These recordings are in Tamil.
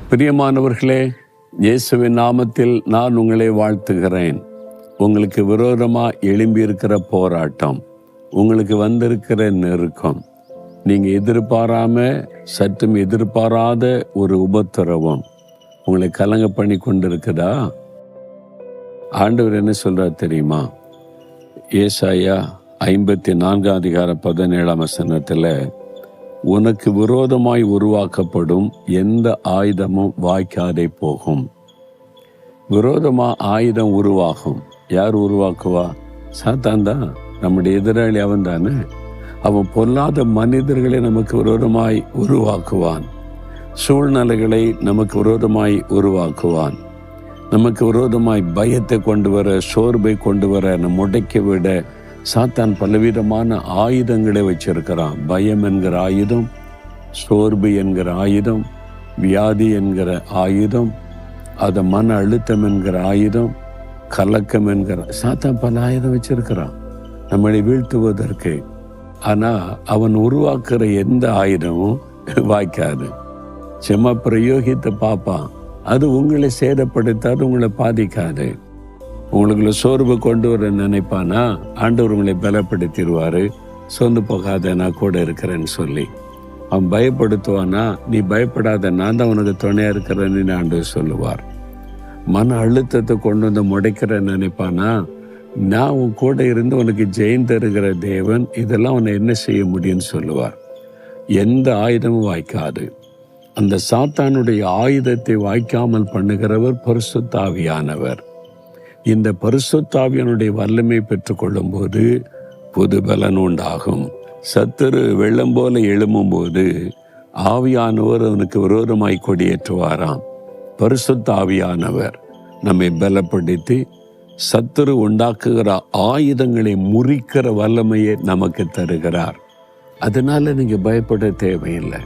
பிரியமானவர்களே, இயேசுவின் நாமத்தில் நான் உங்களை வாழ்த்துகிறேன். உங்களுக்கு விரோதமாக எழும்பியிருக்கிற போராட்டம், உங்களுக்கு வந்திருக்கிற நெருக்கம், நீங்கள் சற்றும் எதிர்பாராத ஒரு உபத்திரவம் உங்களை கலங்க பண்ணி கொண்டிருக்குதா? ஆண்டவர் என்ன சொல்றார் தெரியுமா? ஏசாயா 54:17 உனக்கு விரோதமாய் உருவாக்கப்படும் எந்த ஆயுதமும் வாய்க்காதே போகும். விரோதமா ஆயுதம் உருவாகும். யார் உருவாக்குவா? சாத்தான் தான். நம்முடைய எதிராளி அவன் தானே. அவன் பொல்லாத மனிதர்களை நமக்கு விரோதமாய் உருவாக்குவான். சூழ்நிலைகளை நமக்கு விரோதமாய் உருவாக்குவான். நமக்கு விரோதமாய் பயத்தை கொண்டு வர, சோர்வை கொண்டு வர, நம்ம முடக்கி விட சாத்தான் பலவிதமான ஆயுதங்களை வச்சிருக்கிறான். பயம் என்கிற ஆயுதம், சோர்வு என்கிற ஆயுதம், வியாதி என்கிற ஆயுதம், அது மன அழுத்தம் என்கிற ஆயுதம், கலக்கம் என்கிற சாத்தான் பல ஆயுதம் வச்சிருக்கிறான் நம்மளை வீழ்த்துவதற்கு. ஆனா அவன் உருவாக்குற எந்த ஆயுதமும் வாய்க்காது. சும்மா பிரயோகித்த பாப்பான். அது உங்களை சேதப்படுத்தாது, உங்களை பாதிக்காது. உங்களுக்குள்ள சோர்வு கொண்டு வர நினைப்பானா, ஆண்டவர் உங்களை பலப்படுத்திடுவாரு. சொந்து போகாத, நான் கூட இருக்கிறேன்னு சொல்லி. அவன் பயப்படுத்துவானா, நீ பயப்படாத, நான் தான் உனக்கு துணையா இருக்கிறேன்னு ஆண்டவர் சொல்லுவார். மன அழுத்தத்தை கொண்டு வந்து முடைக்கிற நினைப்பானா, நான் உன் கூட இருந்து உனக்கு ஜெயம் தருகிற தேவன், இதெல்லாம் உன்னை என்ன செய்ய முடியும்னு சொல்லுவார். எந்த ஆயுதமும் வாய்க்காது. அந்த சாத்தானுடைய ஆயுதத்தை வாய்க்காமல் பண்ணுகிறவர் பரிசுத்த ஆவியானவர். இந்த பரிசுத்த ஆவியானுடைய வல்லமை பெற்றுக்கொள்ளும் போது புது பலன் உண்டாகும். சத்துரு வெள்ளம் போல எழும்பும் போது ஆவியானவர் அவனுக்கு விரோதமாய் கொடியேற்றுவாராம். பரிசுத்த ஆவியானவர் நம்மை பலப்படுத்தி சத்துரு உண்டாக்குகிற ஆயுதங்களை முறிக்கிற வல்லமையை நமக்கு தருகிறார். அதனால நீங்க பயப்பட தேவையில்லை.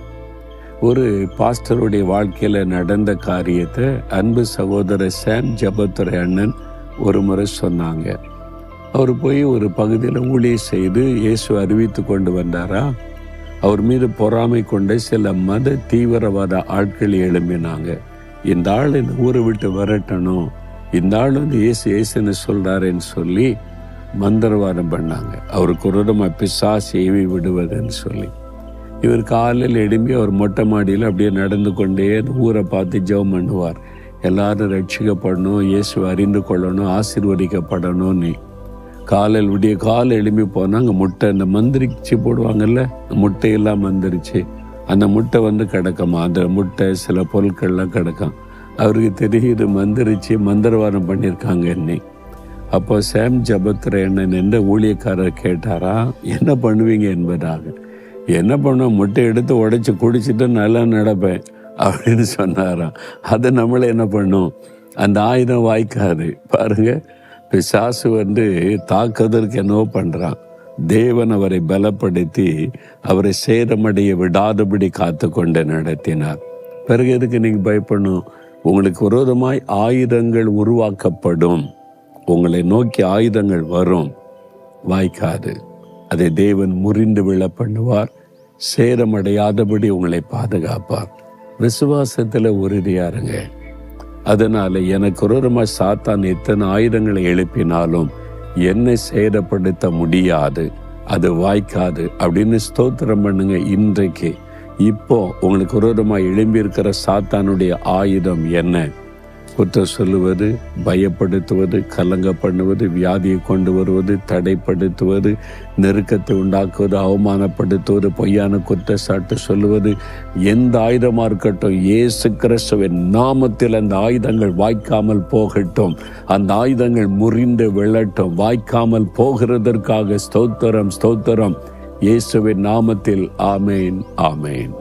ஒரு பாஸ்டருடைய வாழ்க்கையில நடந்த காரியத்தை அன்பு சகோதரர் சாம் ஜபத்துரை அண்ணன் ஒரு முறை சொன்னாங்க. அவர் போய் ஒரு பகுதியில் ஊழியம் செய்து இயேசு அறிவித்து கொண்டு வந்தாரா. அவர் மீது பொறாமை கொண்ட சில மத தீவிரவாத ஆட்கள் எழும்பினாங்க. இந்த ஆள் இந்த ஊரை விட்டு வரட்டணும், இந்த ஆள் இயேசுன்னு சொல்றாருன்னு சொல்லி மந்திரவாதம் பண்ணாங்க. அவருக்கு விரோதமாக பிசாசு ஏவி விடுவதுன்னு சொல்லி. இவர் காலையில் எழும்பி அவர் மொட்டை மாடியில் அப்படியே நடந்து கொண்டே ஊரை பார்த்து ஜெபம் பண்ணுவார். எல்லாரும் ரட்சிக்கப்படணும், இயேசு அறிந்து கொள்ளணும், ஆசீர்வதிக்கப்படணும்னு. காலையில் விடிய காலை எழும்பி போனாங்க. முட்டை இந்த மந்திரிச்சு போடுவாங்கல்ல, முட்டையெல்லாம் மந்திரிச்சு அந்த முட்டை கிடக்குமா. அந்த முட்டை சில பொருட்கள்லாம் கிடக்கும். அவருக்கு தெரியுது மந்திரிச்சு மந்திரவாதம் பண்ணியிருக்காங்க என்னை. அப்போ சாம் ஜபத்துரை அண்ணன் என்ற ஊழியக்காரர் கேட்டாரா, என்ன பண்ணுவீங்க என்பதாக. என்ன பண்ணுவோம், முட்டை எடுத்து உடைச்சு குடிச்சிட்டு நல்லா நடப்பேன் அப்படின்னு சொன்னாராம். அதை நம்மளை என்ன பண்ணும், அந்த ஆயுதம் வாய்க்காது. பாருங்க, பிசாசு தாக்குவதற்கு என்னவோ பண்றான். தேவன் அவரை பலப்படுத்தி அவரை சேதமடைய விடாதபடி காத்து கொண்டு நடத்தினார். பிறகு எதுக்கு நீங்க பயப்படணும்? உங்களுக்கு விரோதமாய் ஆயுதங்கள் உருவாக்கப்படும், உங்களை நோக்கி ஆயுதங்கள் வரும், வாய்க்காது. அதை தேவன் முறிந்து விழ பண்ணுவார். சேதமடையாதபடி உங்களை பாதுகாப்பார். விசுவாசத்துல உறுதியாருங்க. அதனால எனக்கு விரோதமா சாத்தான் எத்தனை ஆயுதங்களை எழுப்பினாலும் என்னை சேதப்படுத்த முடியாது, அது வாய்க்காது அப்படின்னு ஸ்தோத்திரம் பண்ணுங்க. இன்றைக்கு இப்போ உங்களுக்கு விரோதமா எழும்பி இருக்கிற சாத்தானுடைய ஆயுதம் என்ன? குற்றம் சொல்லுவது, பயப்படுத்துவது, கலங்க பண்ணுவது, வியாதியை கொண்டு வருவது, தடைப்படுத்துவது, நெருக்கத்தை உண்டாக்குவது, அவமானப்படுத்துவது, பொய்யான குற்றச்சாட்டு சொல்லுவது, எந்த ஆயுதமா இருக்கட்டும், இயேசு கிறிஸ்துவின் நாமத்தில் அந்த ஆயுதங்கள் வாய்க்காமல் போகட்டும். அந்த ஆயுதங்கள் முறிந்து விழட்டும். வாய்க்காமல் போகிறதற்காக ஸ்தோத்திரம், ஸ்தோத்திரம். இயேசுவின் நாமத்தில் ஆமேன், ஆமேன்.